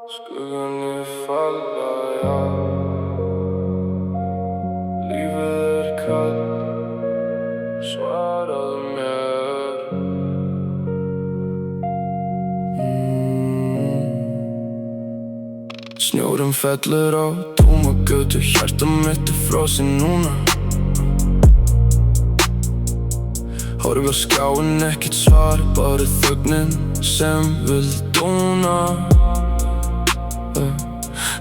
Skuggarnir falla, já. Lífið kalt, svaraðu mér. Snjórinn fellur á tóma götu, hjarta mitt frosið núna. Horfi á skjáinn, ekkert svar, bara þögnin sem vil dóna.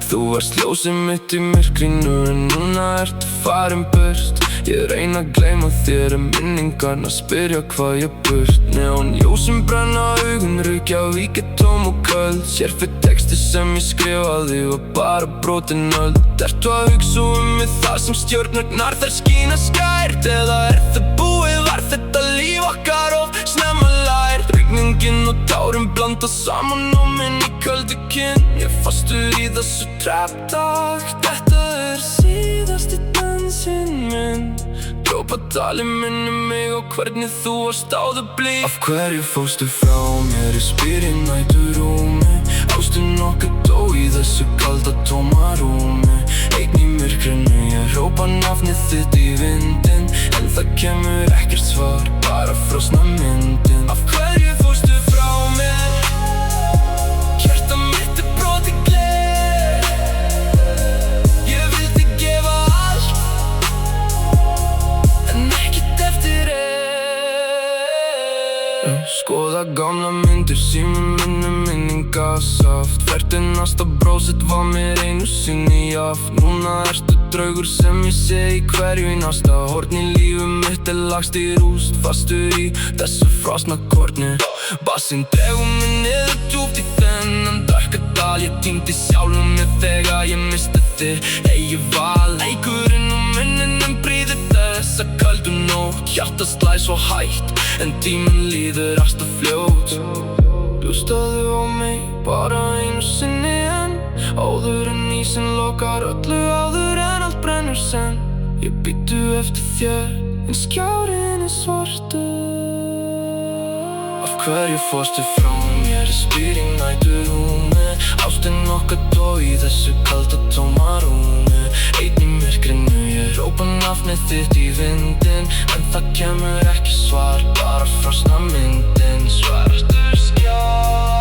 Þú varst ljósið mitt í myrkrinu, en núna ertu farin burt. Ég reyna að gleyma þér, minningarnar spyrja hvað ég burt. Neonljósin brenna augun, Reykjavík tóm og köld. Sérfið texti sem ég skrifaði var bara brotin öld. Ertu að hugsa mig það sem stjörnurnar þær skína skært? Eða það búið, var þetta líf okkar of snemma lært? Rigningin og tárin blanda saman á minn í köldu kinn. Ég fastur í þessu traptakt, þetta síðasti dansinn minn. Drópadali minni mig á hvernig þú varst áður blíð. Af hverju fórstu frá mér, ég spyr í næturrúmi. Ástin okkar dó í þessu kalda tóma rúmi. Einn í myrkrinu, ég hrópa nafnið þitt í vindinn. En það kemur ekkert svar, bara frosna myndin. Af hverju fórstu frá mér? Hjarta mitt brotið gler. Ég vildi gefa allt, en ekkert eftir Skoða gamla myndir, síminn minningasaft. Ferðinasta brósett var mér einu sinni jaft. Núna ertu draugur sem ég sé í hverju í næsta horni. Lífið mitt lagst í rúst, fastur í þessu frosna korni. Bassinn dregur mig niður djúpt í þennan dökka dal. Ég týndi sjálfum mér þegar ég misti þig. Ég var leikurinn og minninum bríðir þessa köldu nótt. Hjartað slær svo hægt, en tíminn líður alltaf fljótt. Hlustaðu á mig bara einu sinni enn. Áður en ísinn lokar öllu, áður en allt brennur senn. Ég bítu eftir þér, en skjárinn svartur. Af hverju fórstu frá mér, ég spyr í næturrúmi. Ástin okkar dó í þessu kalda tóma rúmi. Einn í myrkrinu, ég hrópa nafnið þitt í vindinn. En það kemur ekki svar, bara frosna myndin. Svartur skjár.